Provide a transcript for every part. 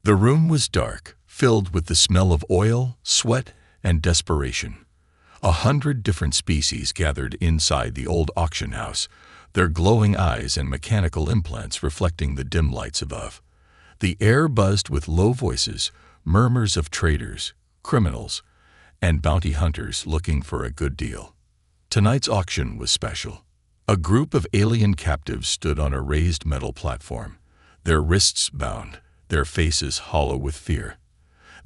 The room was dark, filled with the smell of oil, sweat, and desperation. 100 different species gathered inside the old auction house, their glowing eyes and mechanical implants reflecting the dim lights above. The air buzzed with low voices, murmurs of traders, criminals, and bounty hunters looking for a good deal. Tonight's auction was special. A group of alien captives stood on a raised metal platform, their wrists bound, their faces hollow with fear.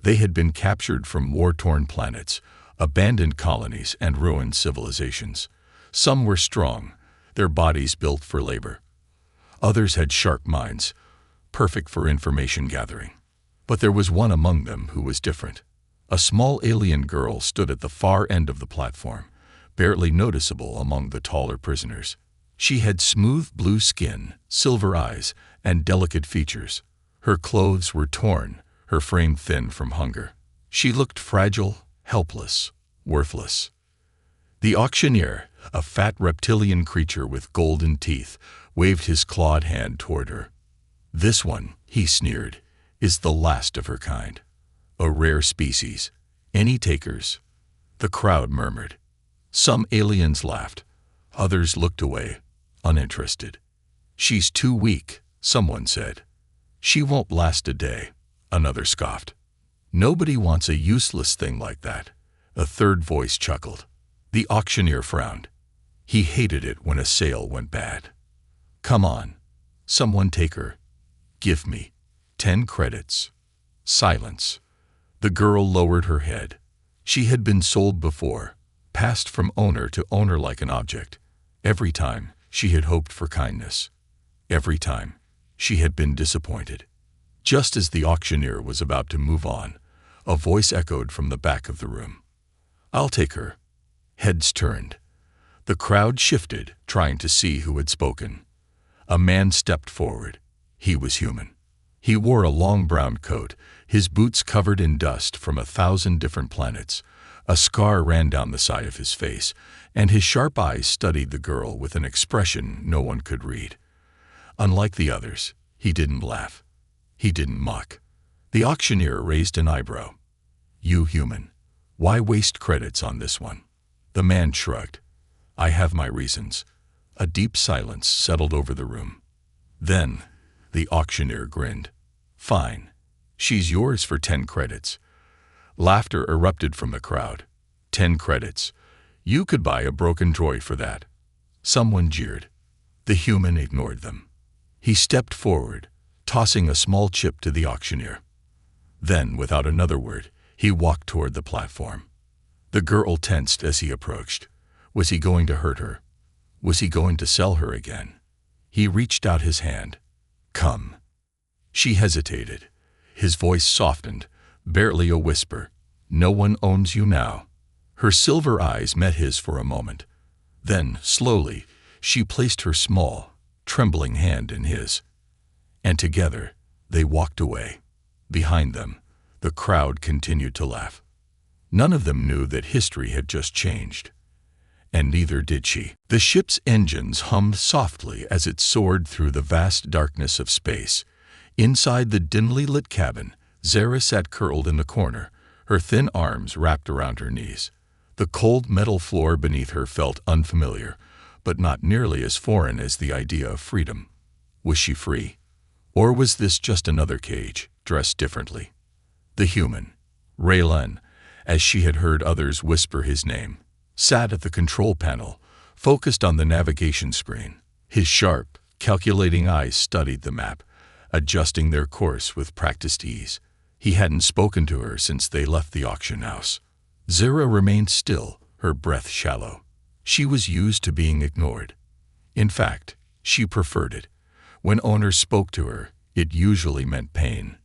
They had been captured from war-torn planets, abandoned colonies, and ruined civilizations. Some were strong, their bodies built for labor. Others had sharp minds, perfect for information gathering. But there was one among them who was different. A small alien girl stood at the far end of the platform, barely noticeable among the taller prisoners. She had smooth blue skin, silver eyes, and delicate features. Her clothes were torn, her frame thin from hunger. She looked fragile, helpless, worthless. The auctioneer, a fat reptilian creature with golden teeth, waved his clawed hand toward her. "This one," he sneered, "is the last of her kind. A rare species. Any takers?" The crowd murmured. Some aliens laughed. Others looked away, uninterested. "She's too weak," someone said. "She won't last a day," another scoffed. "Nobody wants a useless thing like that," a third voice chuckled. The auctioneer frowned. He hated it when a sale went bad. "Come on. Someone take her. Give me 10 credits. Silence. The girl lowered her head. She had been sold before, passed from owner to owner like an object. Every time, she had hoped for kindness. Every time, she had been disappointed. Just as the auctioneer was about to move on, a voice echoed from the back of the room. "I'll take her." Heads turned. The crowd shifted, trying to see who had spoken. A man stepped forward. He was human. He wore a long brown coat, his boots covered in dust from 1,000 different planets. A scar ran down the side of his face, and his sharp eyes studied the girl with an expression no one could read. Unlike the others, he didn't laugh. He didn't mock. The auctioneer raised an eyebrow. "You human, why waste credits on this one?" The man shrugged. "I have my reasons." A deep silence settled over the room. Then, the auctioneer grinned. "Fine. She's yours for 10 credits. Laughter erupted from the crowd. 10 credits. You could buy a broken droid for that. Someone jeered. The human ignored them. He stepped forward, tossing a small chip to the auctioneer. Then, without another word, he walked toward the platform. The girl tensed as he approached. Was he going to hurt her? Was he going to sell her again? He reached out his hand. "Come." She hesitated. His voice softened, barely a whisper. "No one owns you now." Her silver eyes met his for a moment. Then, slowly, she placed her small, trembling hand in his. And together, they walked away. Behind them, the crowd continued to laugh. None of them knew that history had just changed. And neither did she. The ship's engines hummed softly as it soared through the vast darkness of space. Inside the dimly lit cabin, Zara sat curled in the corner, her thin arms wrapped around her knees. The cold metal floor beneath her felt unfamiliar, but not nearly as foreign as the idea of freedom. Was she free? Or was this just another cage, dressed differently? The human, Raylan, as she had heard others whisper his name, sat at the control panel, focused on the navigation screen. His sharp, calculating eyes studied the map, adjusting their course with practiced ease. He hadn't spoken to her since they left the auction house. Zara remained still, her breath shallow. She was used to being ignored. In fact, she preferred it. When owners spoke to her, it usually meant pain.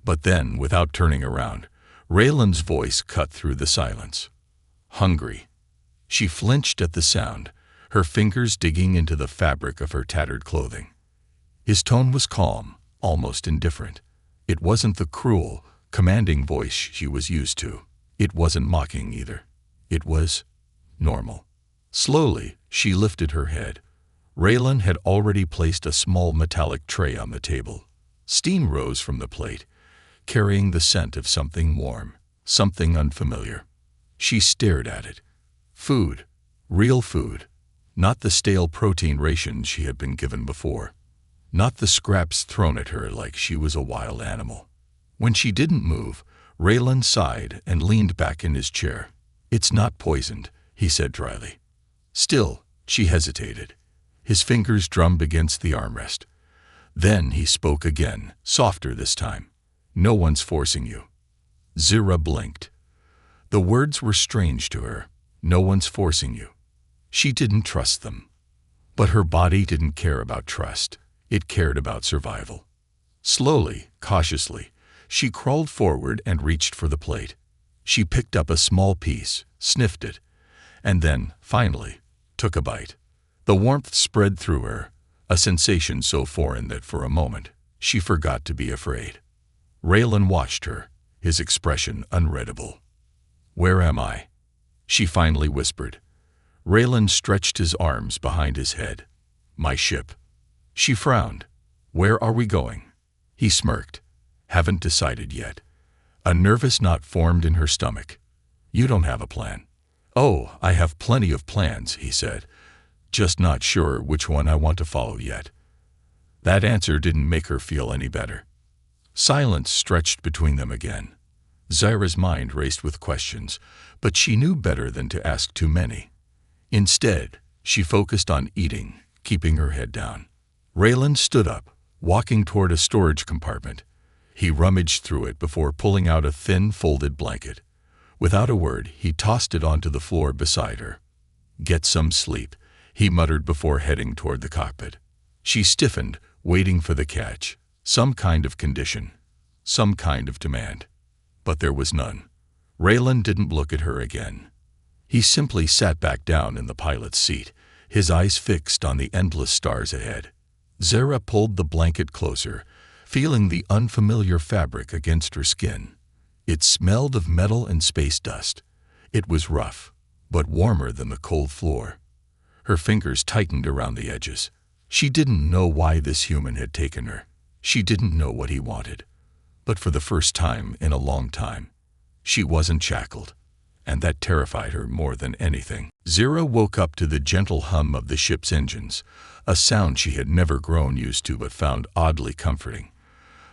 But then, without turning around, Raylan's voice cut through the silence. "Hungry." She flinched at the sound, her fingers digging into the fabric of her tattered clothing. His tone was calm, almost indifferent. It wasn't the cruel, commanding voice she was used to. It wasn't mocking either. It was normal. Slowly, she lifted her head. Raylan had already placed a small metallic tray on the table. Steam rose from the plate, carrying the scent of something warm, something unfamiliar. She stared at it. Food. Real food. Not the stale protein rations she had been given before. Not the scraps thrown at her like she was a wild animal. When she didn't move, Raylan sighed and leaned back in his chair. "It's not poisoned," he said dryly. Still, she hesitated. His fingers drummed against the armrest. Then he spoke again, softer this time. "No one's forcing you." Zira blinked. The words were strange to her. No one's forcing you. She didn't trust them. But her body didn't care about trust. It cared about survival. Slowly, cautiously, she crawled forward and reached for the plate. She picked up a small piece, sniffed it, and then, finally, took a bite. The warmth spread through her, a sensation so foreign that for a moment she forgot to be afraid. Raylan watched her, his expression unreadable. "Where am I?" she finally whispered. Raylan stretched his arms behind his head. "My ship." She frowned. "Where are we going?" He smirked. "Haven't decided yet." A nervous knot formed in her stomach. "You don't have a plan." "Oh, I have plenty of plans," he said. "Just not sure which one I want to follow yet." That answer didn't make her feel any better. Silence stretched between them again. Zira's mind raced with questions, but she knew better than to ask too many. Instead, she focused on eating, keeping her head down. Raylan stood up, walking toward a storage compartment. He rummaged through it before pulling out a thin, folded blanket. Without a word, he tossed it onto the floor beside her. "Get some sleep," he muttered before heading toward the cockpit. She stiffened, waiting for the catch. Some kind of condition. Some kind of demand. But there was none. Raylan didn't look at her again. He simply sat back down in the pilot's seat, his eyes fixed on the endless stars ahead. Zira pulled the blanket closer, feeling the unfamiliar fabric against her skin. It smelled of metal and space dust. It was rough, but warmer than the cold floor. Her fingers tightened around the edges. She didn't know why this human had taken her. She didn't know what he wanted. But for the first time in a long time, she wasn't shackled, and that terrified her more than anything. Zira woke up to the gentle hum of the ship's engines, a sound she had never grown used to but found oddly comforting.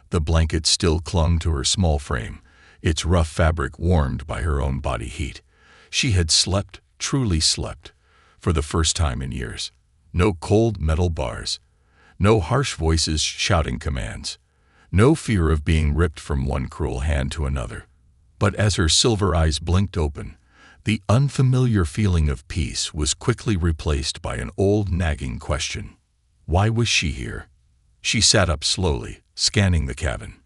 The blanket still clung to her small frame, its rough fabric warmed by her own body heat. She had slept, truly slept, for the first time in years. No cold metal bars. No harsh voices shouting commands. No fear of being ripped from one cruel hand to another. But as her silver eyes blinked open, the unfamiliar feeling of peace was quickly replaced by an old nagging question. Why was she here? She sat up slowly, scanning the cabin.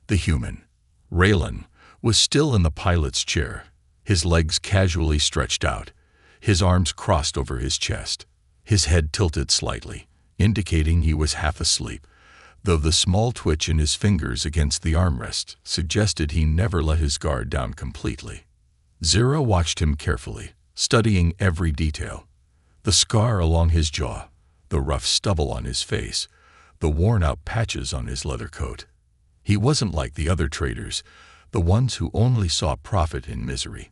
The human, Raylan, was still in the pilot's chair, his legs casually stretched out, his arms crossed over his chest, his head tilted slightly, indicating he was half asleep, though the small twitch in his fingers against the armrest suggested he never let his guard down completely. Zira watched him carefully, studying every detail. The scar along his jaw, the rough stubble on his face, the worn-out patches on his leather coat. He wasn't like the other traders, the ones who only saw profit in misery.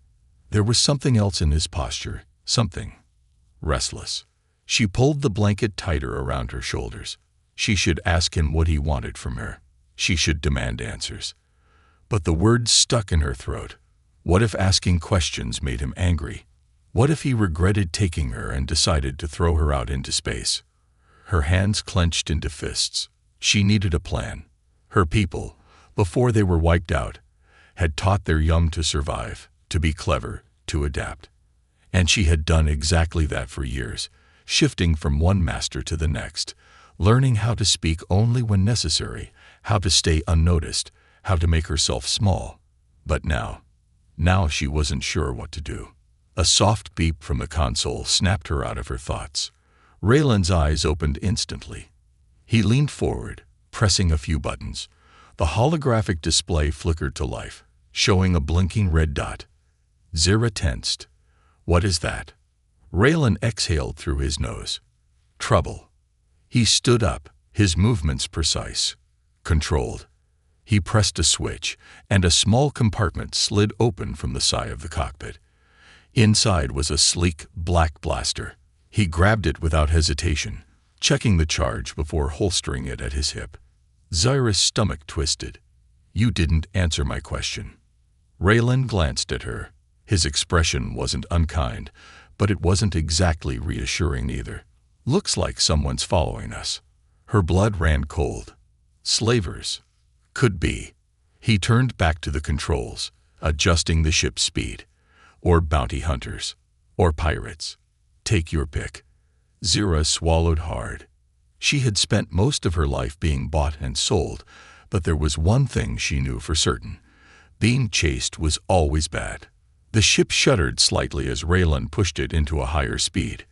There was something else in his posture, something restless. She pulled the blanket tighter around her shoulders. She should ask him what he wanted from her. She should demand answers. But the words stuck in her throat. What if asking questions made him angry? What if he regretted taking her and decided to throw her out into space? Her hands clenched into fists. She needed a plan. Her people, before they were wiped out, had taught their young to survive, to be clever, to adapt. And she had done exactly that for years, shifting from one master to the next, learning how to speak only when necessary, how to stay unnoticed, how to make herself small. But now she wasn't sure what to do. A soft beep from the console snapped her out of her thoughts. Raylan's eyes opened instantly. He leaned forward, pressing a few buttons. The holographic display flickered to life, showing a blinking red dot. Zira tensed. What is that? Raylan exhaled through his nose. Trouble. He stood up, his movements precise, controlled. He pressed a switch, and a small compartment slid open from the side of the cockpit. Inside was a sleek, black blaster. He grabbed it without hesitation, checking the charge before holstering it at his hip. Zyra's stomach twisted. "You didn't answer my question." Raylan glanced at her. His expression wasn't unkind, but it wasn't exactly reassuring either. "Looks like someone's following us." Her blood ran cold. Slavers. Could be. He turned back to the controls, adjusting the ship's speed. Or bounty hunters. Or pirates. Take your pick. Zyra swallowed hard. She had spent most of her life being bought and sold, but there was one thing she knew for certain. Being chased was always bad. The ship shuddered slightly as Raylan pushed it into a higher speed.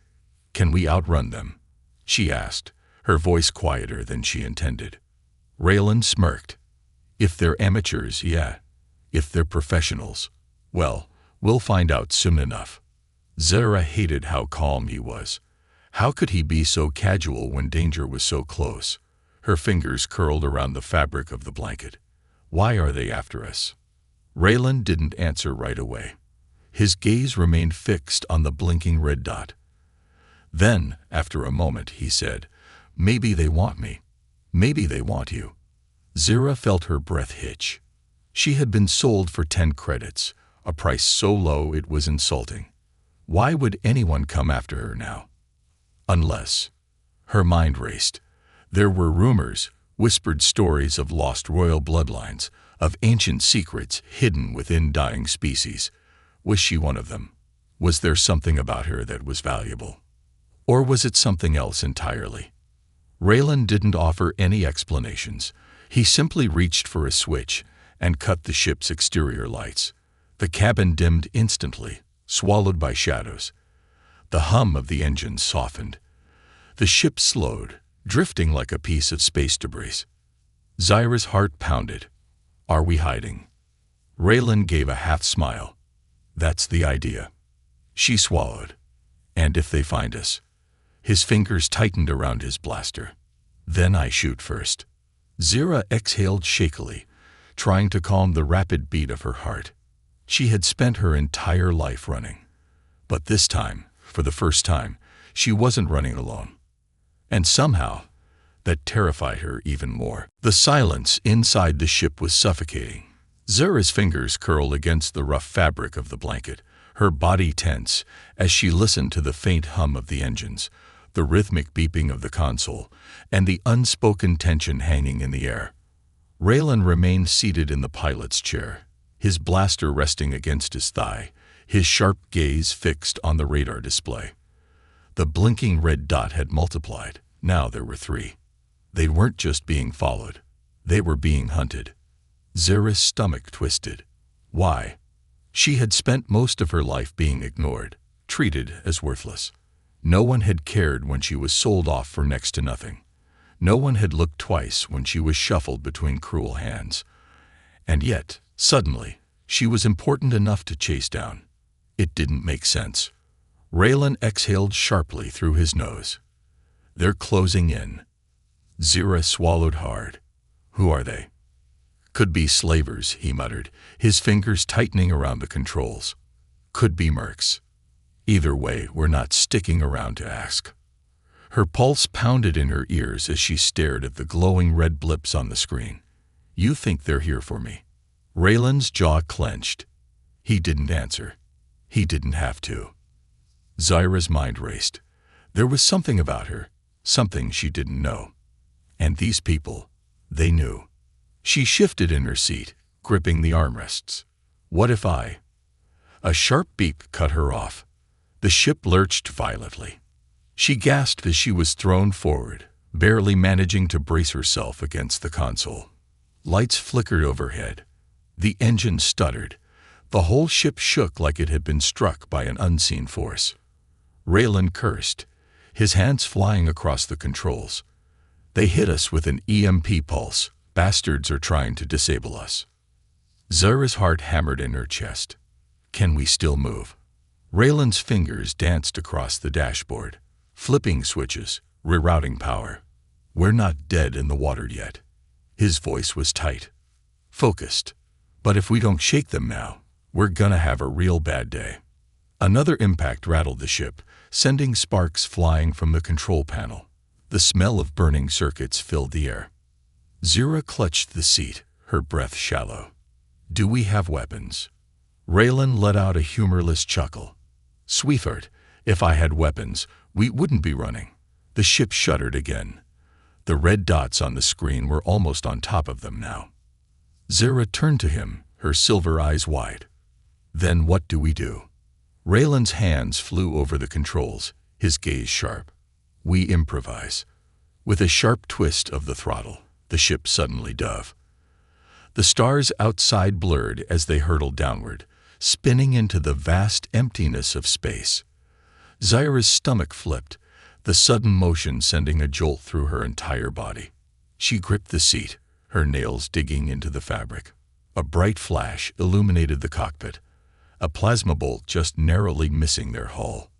"Can we outrun them?" she asked, her voice quieter than she intended. Raylan smirked. "If they're amateurs, yeah. If they're professionals, well, we'll find out soon enough." Zyra hated how calm he was. How could he be so casual when danger was so close? Her fingers curled around the fabric of the blanket. "Why are they after us?" Raylan didn't answer right away. His gaze remained fixed on the blinking red dot. Then, after a moment, he said, "Maybe they want me. Maybe they want you." Zyra felt her breath hitch. She had been sold for 10 credits, a price so low it was insulting. Why would anyone come after her now? Unless. Her mind raced. There were rumors, whispered stories of lost royal bloodlines, of ancient secrets hidden within dying species. Was she one of them? Was there something about her that was valuable? Or was it something else entirely? Raylan didn't offer any explanations. He simply reached for a switch and cut the ship's exterior lights. The cabin dimmed instantly, swallowed by shadows. The hum of the engines softened. The ship slowed, drifting like a piece of space debris. Zyra's heart pounded. "Are we hiding?" Raylan gave a half smile. "That's the idea." She swallowed. "And if they find us?" His fingers tightened around his blaster. "Then I shoot first." Zyra exhaled shakily, trying to calm the rapid beat of her heart. She had spent her entire life running. But this time, for the first time, she wasn't running alone. And somehow, that terrified her even more. The silence inside the ship was suffocating. Zyra's fingers curled against the rough fabric of the blanket, her body tense as she listened to the faint hum of the engines, the rhythmic beeping of the console, and the unspoken tension hanging in the air. Raylan remained seated in the pilot's chair, his blaster resting against his thigh, his sharp gaze fixed on the radar display. The blinking red dot had multiplied. Now there were 3. They weren't just being followed. They were being hunted. Zyra's stomach twisted. Why? She had spent most of her life being ignored, treated as worthless. No one had cared when she was sold off for next to nothing. No one had looked twice when she was shuffled between cruel hands. And yet, suddenly, she was important enough to chase down. It didn't make sense. Raylan exhaled sharply through his nose. "They're closing in." Zyra swallowed hard. "Who are they?" "Could be slavers," he muttered, his fingers tightening around the controls. "Could be mercs. Either way, we're not sticking around to ask." Her pulse pounded in her ears as she stared at the glowing red blips on the screen. "You think they're here for me?" Raylan's jaw clenched. He didn't answer. He didn't have to. Zyra's mind raced. There was something about her, something she didn't know. And these people, they knew. She shifted in her seat, gripping the armrests. "What if I—" A sharp beep cut her off. The ship lurched violently. She gasped as she was thrown forward, barely managing to brace herself against the console. Lights flickered overhead. The engine stuttered. The whole ship shook like it had been struck by an unseen force. Raylan cursed, his hands flying across the controls. "They hit us with an EMP pulse. Bastards are trying to disable us." Zyra's heart hammered in her chest. "Can we still move?" Raylan's fingers danced across the dashboard, flipping switches, rerouting power. "We're not dead in the water yet." His voice was tight. focused. But if we don't shake them now, we're gonna have a real bad day. Another impact rattled the ship, sending sparks flying from the control panel. The smell of burning circuits filled the air. Zira clutched the seat, her breath shallow. Do we have weapons? Raylan let out a humorless chuckle. Sweetheart, if I had weapons, we wouldn't be running. The ship shuddered again. The red dots on the screen were almost on top of them now. Zira turned to him, her silver eyes wide. Then what do we do? Raylan's hands flew over the controls, his gaze sharp. We improvise. With a sharp twist of the throttle, the ship suddenly dove. The stars outside blurred as they hurtled downward, spinning into the vast emptiness of space. Zira's stomach flipped, the sudden motion sending a jolt through her entire body. She gripped the seat, her nails digging into the fabric. A bright flash illuminated the cockpit, a plasma bolt just narrowly missing their hull.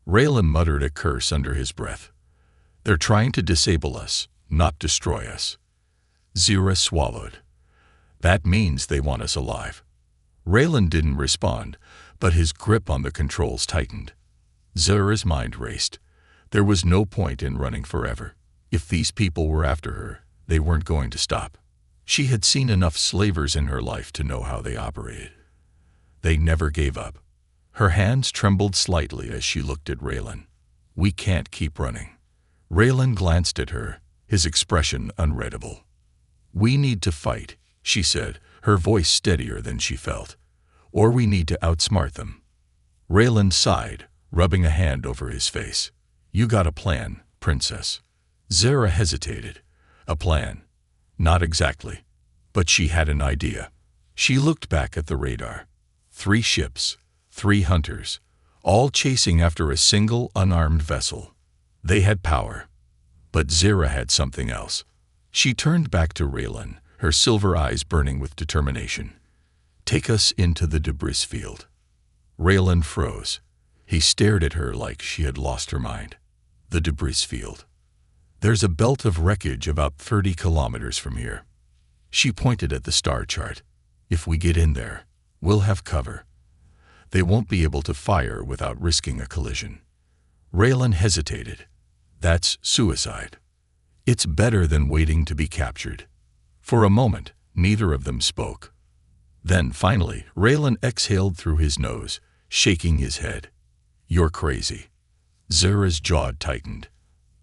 Raylan muttered a curse under his breath. They're trying to disable us, not destroy us. Zira swallowed. That means they want us alive. Raylan didn't respond, but his grip on the controls tightened. Zira's mind raced. There was no point in running forever. If these people were after her, they weren't going to stop. She had seen enough slavers in her life to know how they operated. They never gave up. Her hands trembled slightly as she looked at Raylan. We can't keep running. Raylan glanced at her, his expression unreadable. We need to fight, she said, her voice steadier than she felt. Or we need to outsmart them. Raylan sighed, rubbing a hand over his face. You got a plan, princess. Zira hesitated. A plan? Not exactly. But she had an idea. She looked back at the radar. 3 ships, 3 hunters, all chasing after a single unarmed vessel. They had power. But Zira had something else. She turned back to Raylan, her silver eyes burning with determination. Take us into the debris field. Raylan froze. He stared at her like she had lost her mind. The debris field. There's a belt of wreckage about 30 kilometers from here. She pointed at the star chart. If we get in there, we'll have cover. They won't be able to fire without risking a collision. Raylan hesitated. That's suicide. It's better than waiting to be captured. For a moment, neither of them spoke. Then, finally, Raylan exhaled through his nose, shaking his head. You're crazy. Zira's jaw tightened.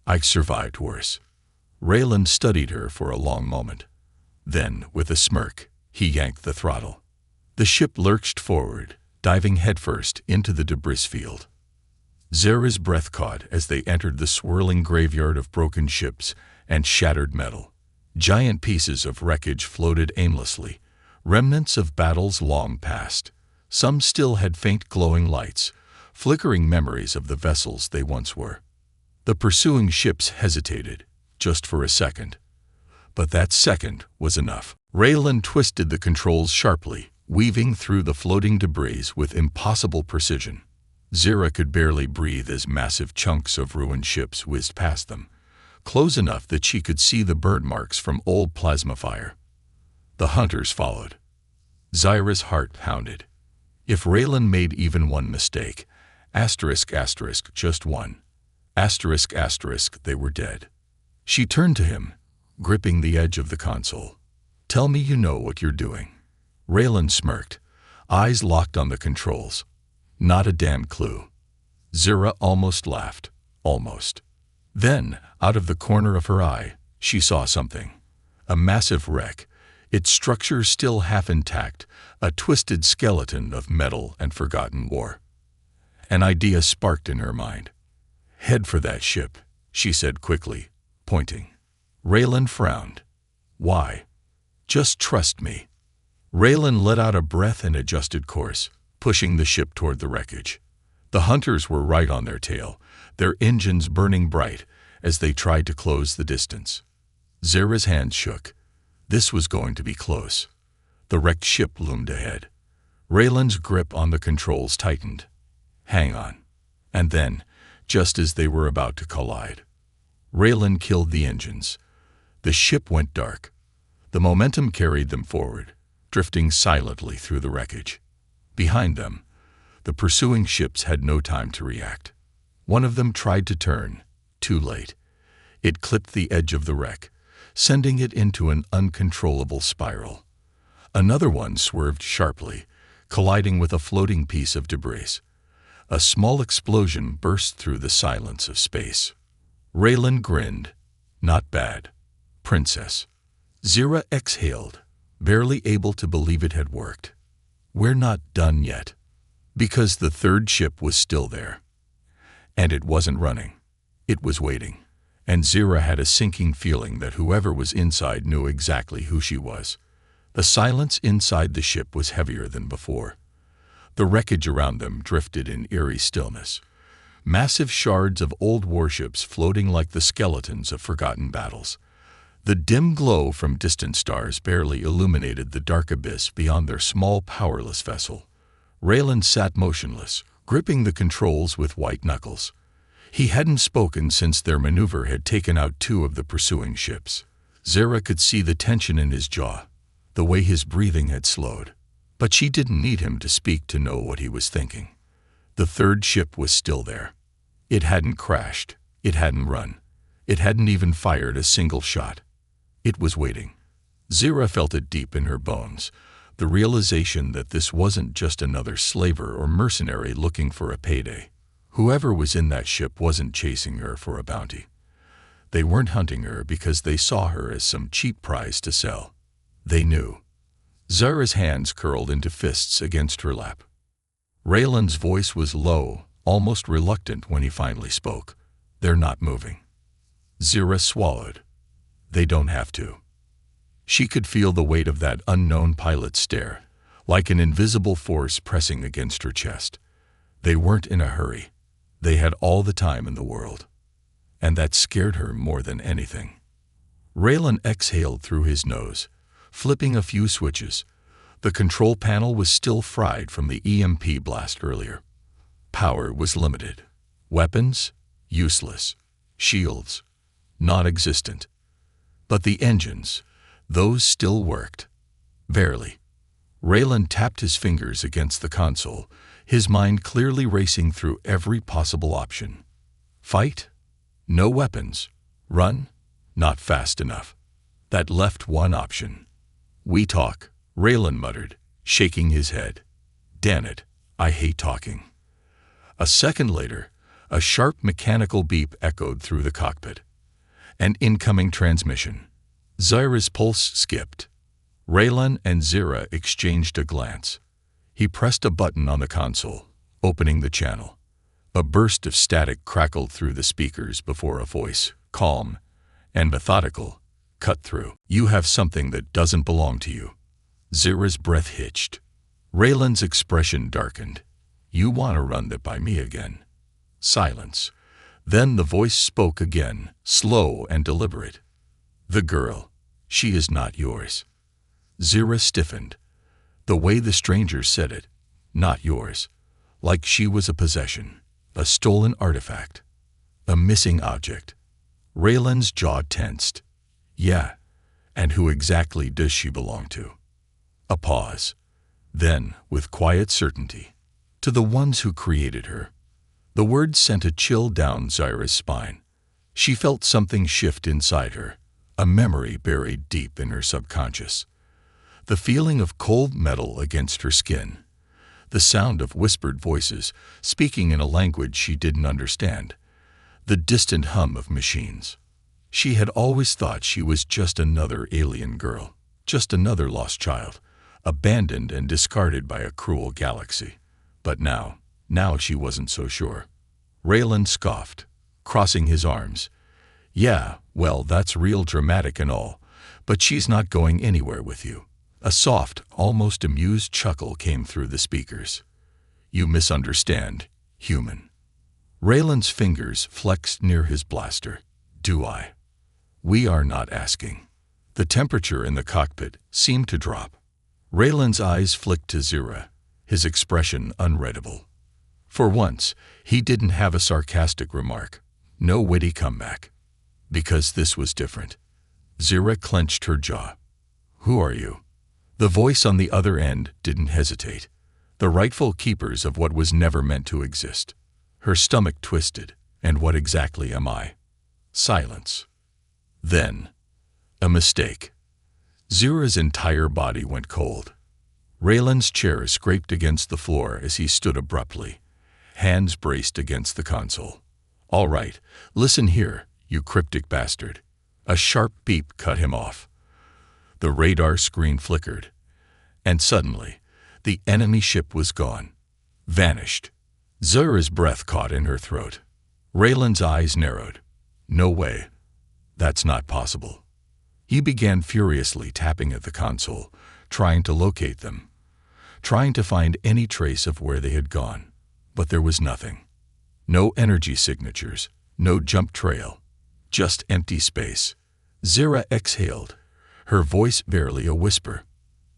I survived worse. Raylan studied her for a long moment. Then, with a smirk, he yanked the throttle. The ship lurched forward, diving headfirst into the debris field. Zira's breath caught as they entered the swirling graveyard of broken ships and shattered metal. Giant pieces of wreckage floated aimlessly, remnants of battles long past. Some still had faint glowing lights, flickering memories of the vessels they once were. The pursuing ships hesitated, just for a second. But that second was enough. Raylan twisted the controls sharply, weaving through the floating debris with impossible precision. Zira could barely breathe as massive chunks of ruined ships whizzed past them, close enough that she could see the burn marks from old plasma fire. The hunters followed. Zira's heart pounded. If Raylan made even one mistake, just one, they were dead. She turned to him, gripping the edge of the console. Tell me you know what you're doing. Raylan smirked, eyes locked on the controls. Not a damn clue. Zira almost laughed. Almost. Then, out of the corner of her eye, she saw something. A massive wreck, its structure still half intact, a twisted skeleton of metal and forgotten war. An idea sparked in her mind. Head for that ship, she said quickly, pointing. Raylan frowned. Why? Just trust me. Raylan let out a breath and adjusted course, pushing the ship toward the wreckage. The hunters were right on their tail, their engines burning bright as they tried to close the distance. Zira's hands shook. This was going to be close. The wrecked ship loomed ahead. Raylan's grip on the controls tightened. Hang on. And then, just as they were about to collide, Raylan killed the engines. The ship went dark. The momentum carried them forward. drifting silently through the wreckage. Behind them, the pursuing ships had no time to react. One of them tried to turn, too late. It clipped the edge of the wreck, sending it into an uncontrollable spiral. Another one swerved sharply, colliding with a floating piece of debris. A small explosion burst through the silence of space. Raylan grinned. Not bad, Princess. Zira exhaled, barely able to believe it had worked. We're not done yet. Because the third ship was still there. And it wasn't running. It was waiting. And Zira had a sinking feeling that whoever was inside knew exactly who she was. The silence inside the ship was heavier than before. The wreckage around them drifted in eerie stillness. Massive shards of old warships floating like the skeletons of forgotten battles. The dim glow from distant stars barely illuminated the dark abyss beyond their small, powerless vessel. Raylan sat motionless, gripping the controls with white knuckles. He hadn't spoken since their maneuver had taken out two of the pursuing ships. Zira could see the tension in his jaw, the way his breathing had slowed. But she didn't need him to speak to know what he was thinking. The third ship was still there. It hadn't crashed. It hadn't run. It hadn't even fired a single shot. It was waiting. Zira felt it deep in her bones, the realization that this wasn't just another slaver or mercenary looking for a payday. Whoever was in that ship wasn't chasing her for a bounty. They weren't hunting her because they saw her as some cheap prize to sell. They knew. Zira's hands curled into fists against her lap. Raylan's voice was low, almost reluctant when he finally spoke. They're not moving. Zira swallowed. They don't have to. She could feel the weight of that unknown pilot's stare, like an invisible force pressing against her chest. They weren't in a hurry. They had all the time in the world. And that scared her more than anything. Raylan exhaled through his nose, flipping a few switches. The control panel was still fried from the EMP blast earlier. Power was limited. Weapons? Useless. Shields? Non-existent. But the engines, those still worked. Barely. Raylan tapped his fingers against the console, his mind clearly racing through every possible option. Fight? No weapons. Run? Not fast enough. That left one option. We talk, Raylan muttered, shaking his head. Damn it, I hate talking. A second later, a sharp mechanical beep echoed through the cockpit. An incoming transmission. Zira's pulse skipped. Raylan and Zira exchanged a glance. He pressed a button on the console, opening the channel. A burst of static crackled through the speakers before a voice, calm and methodical, cut through. You have something that doesn't belong to you. Zira's breath hitched. Raylan's expression darkened. You want to run that by me again. Silence. Then the voice spoke again, slow and deliberate. The girl. She is not yours. Zira stiffened. The way the stranger said it. Not yours. Like she was a possession. A stolen artifact. A missing object. Raylan's jaw tensed. Yeah. And who exactly does she belong to? A pause. Then, with quiet certainty. To the ones who created her. The words sent a chill down Zira's spine. She felt something shift inside her, a memory buried deep in her subconscious. The feeling of cold metal against her skin. The sound of whispered voices, speaking in a language she didn't understand. The distant hum of machines. She had always thought she was just another alien girl, just another lost child, abandoned and discarded by a cruel galaxy. But now she wasn't so sure. Raylan scoffed, crossing his arms. Yeah, well, that's real dramatic and all, but she's not going anywhere with you. A soft, almost amused chuckle came through the speakers. You misunderstand, human. Raylan's fingers flexed near his blaster. Do I? We are not asking. The temperature in the cockpit seemed to drop. Raylan's eyes flicked to Zira, his expression unreadable. For once, he didn't have a sarcastic remark, no witty comeback. Because this was different. Zira clenched her jaw. Who are you? The voice on the other end didn't hesitate. The rightful keepers of what was never meant to exist. Her stomach twisted. And what exactly am I? Silence. Then, a mistake. Zira's entire body went cold. Raylan's chair scraped against the floor as he stood abruptly. Hands braced against the console. "All right, listen here, you cryptic bastard." A sharp beep cut him off. The radar screen flickered. And suddenly, the enemy ship was gone. Vanished. Zira's breath caught in her throat. Raylan's eyes narrowed. No way. That's not possible. He began furiously tapping at the console, trying to locate them, trying to find any trace of where they had gone. But there was nothing. No energy signatures, no jump trail, just empty space. Zira exhaled, her voice barely a whisper.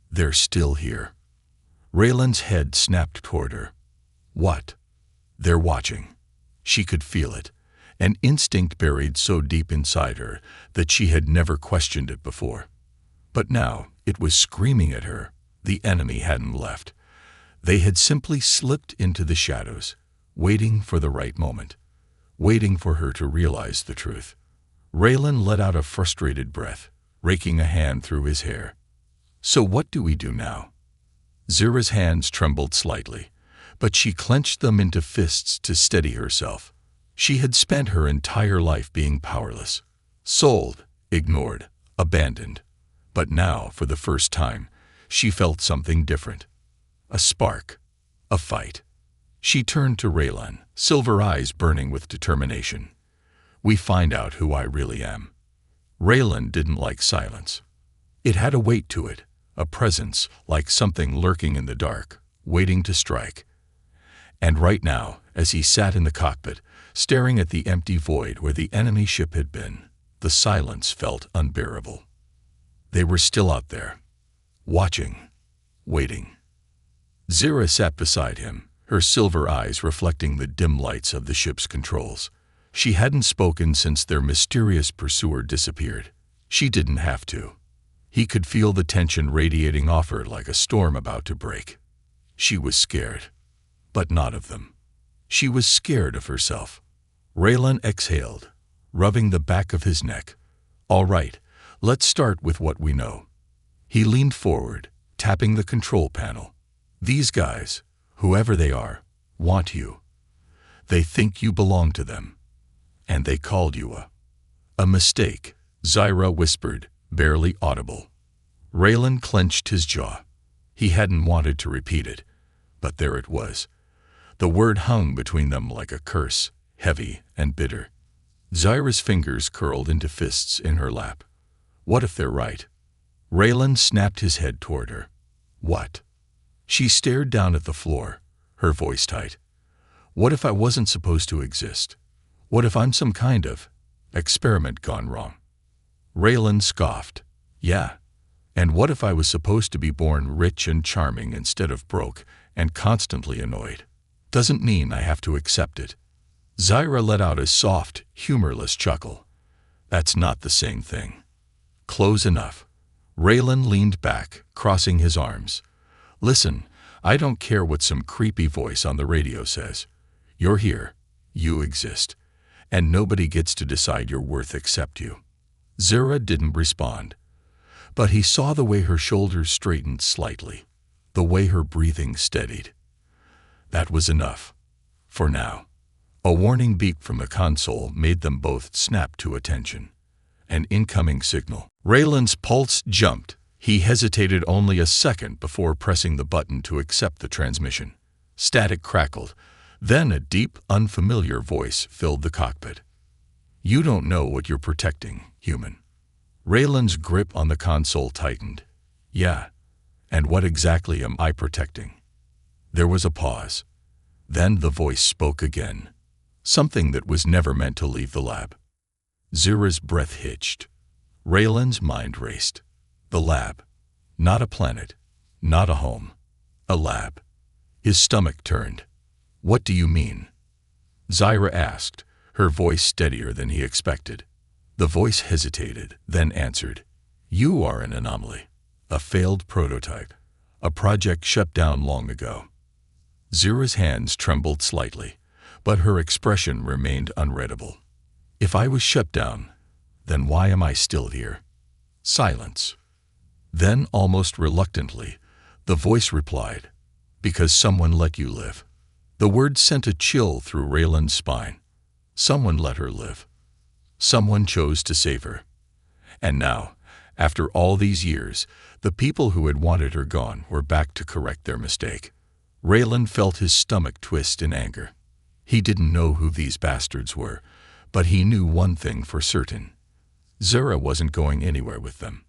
"They're still here." Raylan's head snapped toward her. "What?" "They're watching." She could feel it, an instinct buried so deep inside her that she had never questioned it before. But now it was screaming at her. The enemy hadn't left. They had simply slipped into the shadows, waiting for the right moment, waiting for her to realize the truth. Raylan let out a frustrated breath, raking a hand through his hair. "So what do we do now?" Zira's hands trembled slightly, but she clenched them into fists to steady herself. She had spent her entire life being powerless, sold, ignored, abandoned. But now, for the first time, she felt something different. A spark. A fight. She turned to Raylan, silver eyes burning with determination. "We find out who I really am." Raylan didn't like silence. It had a weight to it, a presence like something lurking in the dark, waiting to strike. And right now, as he sat in the cockpit, staring at the empty void where the enemy ship had been, the silence felt unbearable. They were still out there, watching, waiting. Zira sat beside him, her silver eyes reflecting the dim lights of the ship's controls. She hadn't spoken since their mysterious pursuer disappeared. She didn't have to. He could feel the tension radiating off her like a storm about to break. She was scared, but not of them. She was scared of herself. Raylan exhaled, rubbing the back of his neck. "All right, let's start with what we know." He leaned forward, tapping the control panel. "These guys, whoever they are, want you. They think you belong to them. And they called you a mistake," Zira whispered, barely audible. Raylan clenched his jaw. He hadn't wanted to repeat it, but there it was. The word hung between them like a curse, heavy and bitter. Zira's fingers curled into fists in her lap. What if they're right? Raylan snapped his head toward her. What? She stared down at the floor, her voice tight. What if I wasn't supposed to exist? What if I'm some kind of experiment gone wrong? Raylan scoffed. Yeah. And what if I was supposed to be born rich and charming instead of broke and constantly annoyed? Doesn't mean I have to accept it. Zira let out a soft, humorless chuckle. That's not the same thing. Close enough. Raylan leaned back, crossing his arms. Listen, I don't care what some creepy voice on the radio says. You're here. You exist. And nobody gets to decide your worth except you. Zira didn't respond. But he saw the way her shoulders straightened slightly, the way her breathing steadied. That was enough. For now. A warning beep from the console made them both snap to attention. An incoming signal. Raylan's pulse jumped. He hesitated only a second before pressing the button to accept the transmission. Static crackled. Then a deep, unfamiliar voice filled the cockpit. You don't know what you're protecting, human. Raylan's grip on the console tightened. Yeah. And what exactly am I protecting? There was a pause. Then the voice spoke again. Something that was never meant to leave the lab. Zira's breath hitched. Raylan's mind raced. The lab. Not a planet. Not a home. A lab. His stomach turned. What do you mean? Zira asked, her voice steadier than he expected. The voice hesitated, then answered. You are an anomaly. A failed prototype. A project shut down long ago. Zira's hands trembled slightly, but her expression remained unreadable. If I was shut down, then why am I still here? Silence. Then, almost reluctantly, the voice replied, "Because someone let you live." The word sent a chill through Raylan's spine. Someone let her live. Someone chose to save her. And now, after all these years, the people who had wanted her gone were back to correct their mistake. Raylan felt his stomach twist in anger. He didn't know who these bastards were, but he knew one thing for certain. Zira wasn't going anywhere with them.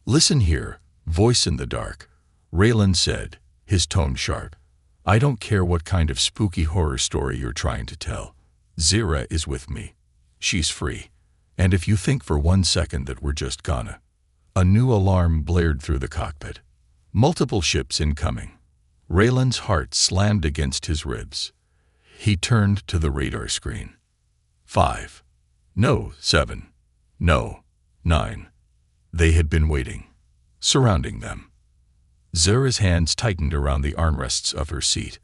"Listen here, voice in the dark," Raylan said, his tone sharp. "I don't care what kind of spooky horror story you're trying to tell. Zira is with me. She's free. And if you think for 1 second that we're just gonna..." A new alarm blared through the cockpit. Multiple ships incoming. Raylan's heart slammed against his ribs. He turned to the radar screen. 5. No, 7. No, 9. They had been waiting, surrounding them. Zira's hands tightened around the armrests of her seat.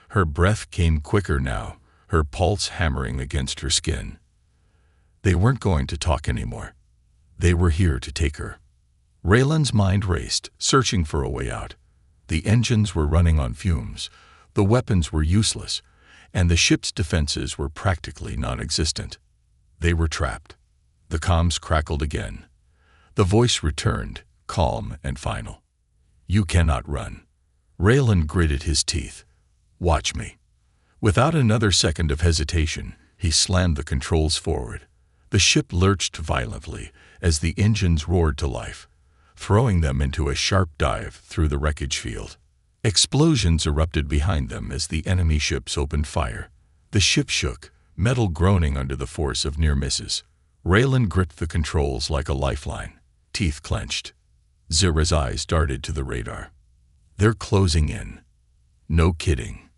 Her breath came quicker now, her pulse hammering against her skin. They weren't going to talk anymore. They were here to take her. Raylan's mind raced, searching for a way out. The engines were running on fumes, the weapons were useless, and the ship's defenses were practically non-existent. They were trapped. The comms crackled again. The voice returned, calm and final. "You cannot run." Raylan gritted his teeth. "Watch me." Without another second of hesitation, he slammed the controls forward. The ship lurched violently as the engines roared to life, throwing them into a sharp dive through the wreckage field. Explosions erupted behind them as the enemy ships opened fire. The ship shook, metal groaning under the force of near misses. Raylan gripped the controls like a lifeline, teeth clenched. Zira's eyes darted to the radar. "They're closing in." "No kidding."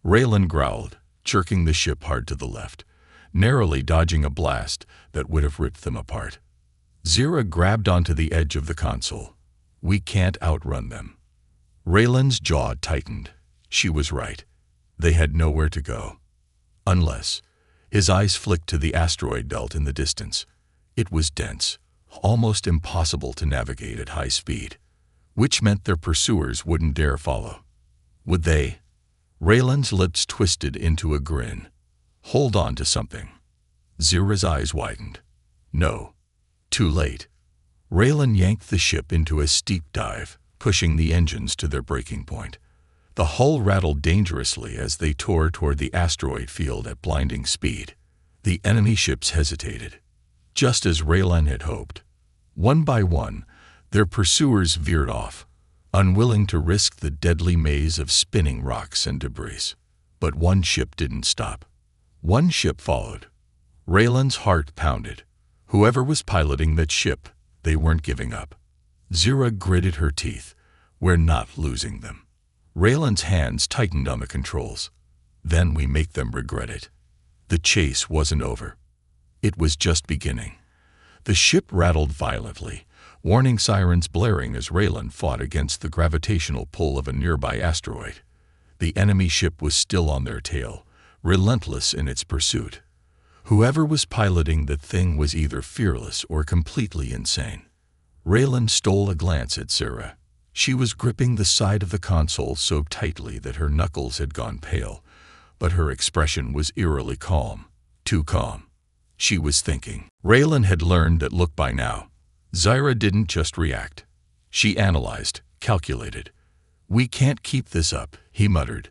Raylan growled, jerking the ship hard to the left, narrowly dodging a blast that would have ripped them apart. Zira grabbed onto the edge of the console. "We can't outrun them." Raylan's jaw tightened. She was right. They had nowhere to go. Unless... His eyes flicked to the asteroid belt in the distance. It was dense, almost impossible to navigate at high speed, which meant their pursuers wouldn't dare follow. Would they? Raylan's lips twisted into a grin. "Hold on to something." Zira's eyes widened. "No. Too late." Raylan yanked the ship into a steep dive, pushing the engines to their breaking point. The hull rattled dangerously as they tore toward the asteroid field at blinding speed. The enemy ships hesitated, just as Raylan had hoped. One by one, their pursuers veered off, unwilling to risk the deadly maze of spinning rocks and debris. But one ship didn't stop. One ship followed. Raylan's heart pounded. Whoever was piloting that ship, they weren't giving up. Zira gritted her teeth. "We're not losing them." Raylan's hands tightened on the controls. "Then we make them regret it." The chase wasn't over. It was just beginning. The ship rattled violently, warning sirens blaring as Raylan fought against the gravitational pull of a nearby asteroid. The enemy ship was still on their tail, relentless in its pursuit. Whoever was piloting that thing was either fearless or completely insane. Raylan stole a glance at Zira. She was gripping the side of the console so tightly that her knuckles had gone pale, but her expression was eerily calm. Too calm. She was thinking. Raylan had learned that look by now. Zira didn't just react. She analyzed, calculated. "We can't keep this up," he muttered,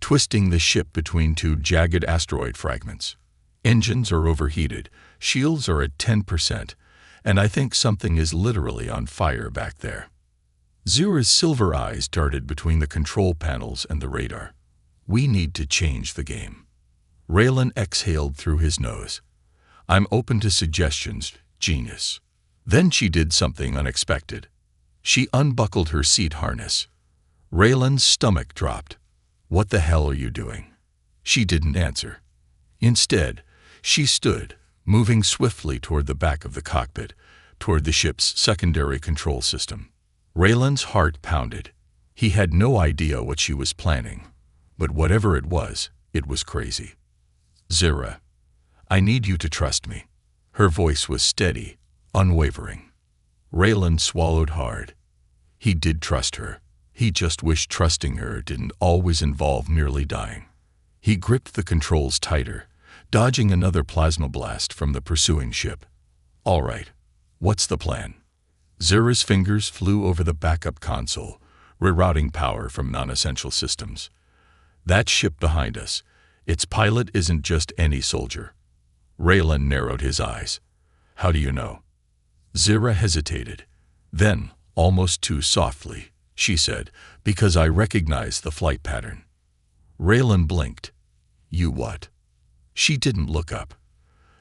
twisting the ship between two jagged asteroid fragments. "Engines are overheated, shields are at 10%, and I think something is literally on fire back there." Zira's silver eyes darted between the control panels and the radar. "We need to change the game." Raylan exhaled through his nose. "I'm open to suggestions, genius." Then she did something unexpected. She unbuckled her seat harness. Raylan's stomach dropped. "What the hell are you doing?" She didn't answer. Instead, she stood, moving swiftly toward the back of the cockpit, toward the ship's secondary control system. Raylan's heart pounded. He had no idea what she was planning, but whatever it was crazy. Zira, I need you to trust me. Her voice was steady, unwavering. Raylan swallowed hard. He did trust her. He just wished trusting her didn't always involve merely dying. He gripped the controls tighter, dodging another plasma blast from the pursuing ship. All right, what's the plan? Zira's fingers flew over the backup console, rerouting power from non-essential systems. That ship behind us, its pilot isn't just any soldier. Raylan narrowed his eyes. How do you know? Zira hesitated. Then, almost too softly, she said, because I recognize the flight pattern. Raylan blinked. You what? She didn't look up.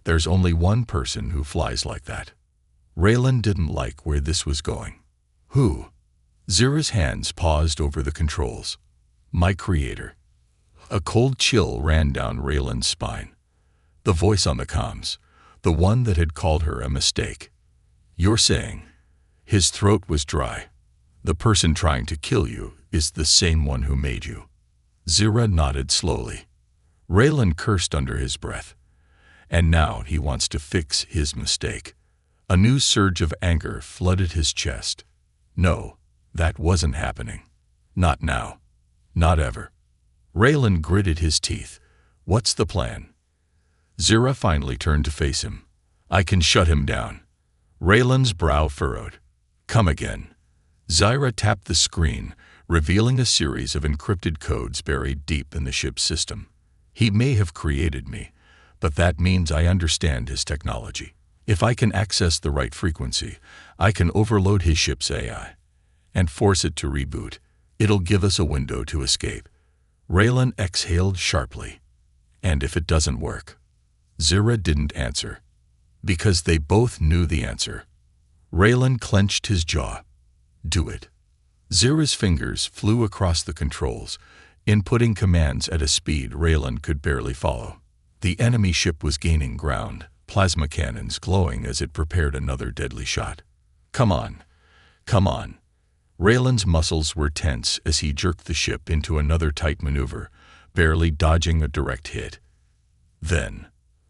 There's only one person who flies like that. Raylan didn't like where this was going. Who? Zira's hands paused over the controls. My creator. A cold chill ran down Raylan's spine. The voice on the comms, the one that had called her a mistake. You're saying? His throat was dry. The person trying to kill you is the same one who made you. Zira nodded slowly. Raylan cursed under his breath. And now he wants to fix his mistake. A new surge of anger flooded his chest. No, that wasn't happening. Not now. Not ever. Raylan gritted his teeth. What's the plan? Zira finally turned to face him. I can shut him down. Raylan's brow furrowed. Come again. Zira tapped the screen, revealing a series of encrypted codes buried deep in the ship's system. He may have created me, but that means I understand his technology. If I can access the right frequency, I can overload his ship's AI and force it to reboot. It'll give us a window to escape. Raylan exhaled sharply. And if it doesn't work? Zira didn't answer, because they both knew the answer. Raylan clenched his jaw. Do it. Zira's fingers flew across the controls, inputting commands at a speed Raylan could barely follow. The enemy ship was gaining ground, plasma cannons glowing as it prepared another deadly shot. Come on. Come on. Raylan's muscles were tense as he jerked the ship into another tight maneuver, barely dodging a direct hit. Then,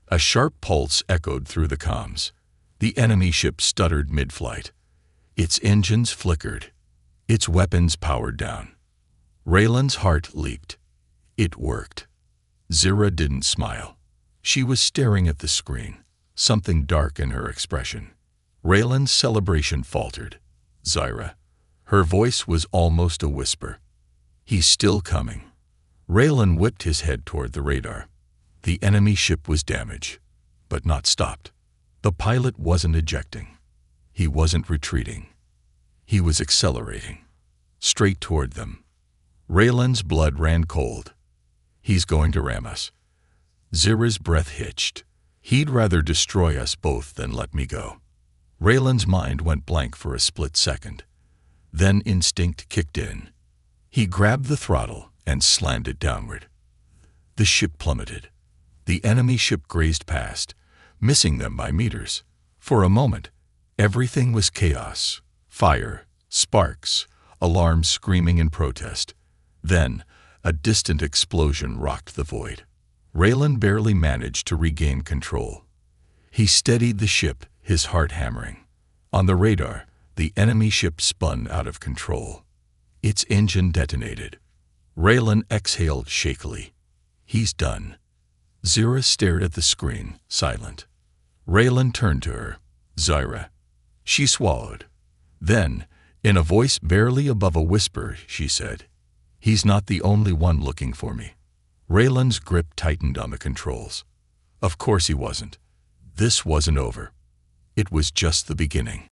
a sharp pulse echoed through the comms. The enemy ship stuttered mid-flight. Its engines flickered. Its weapons powered down. Raylan's heart leaped. It worked. Zira didn't smile. She was staring at the screen, something dark in her expression. Raylan's celebration faltered. Zira. Her voice was almost a whisper. He's still coming. Raylan whipped his head toward the radar. The enemy ship was damaged, but not stopped. The pilot wasn't ejecting. He wasn't retreating. He was accelerating. Straight toward them. Raylan's blood ran cold. He's going to ram us. Zira's breath hitched. He'd rather destroy us both than let me go. Raylan's mind went blank for a split second. Then instinct kicked in. He grabbed the throttle and slammed it downward. The ship plummeted. The enemy ship grazed past, missing them by meters. For a moment, everything was chaos. Fire, sparks, alarms screaming in protest. Then, a distant explosion rocked the void. Raylan barely managed to regain control. He steadied the ship, his heart hammering. On the radar, the enemy ship spun out of control. Its engine detonated. Raylan exhaled shakily. He's done. Zira stared at the screen, silent. Raylan turned to her. Zira. She swallowed. Then, in a voice barely above a whisper, she said, He's not the only one looking for me. Raylan's grip tightened on the controls. Of course he wasn't. This wasn't over. It was just the beginning.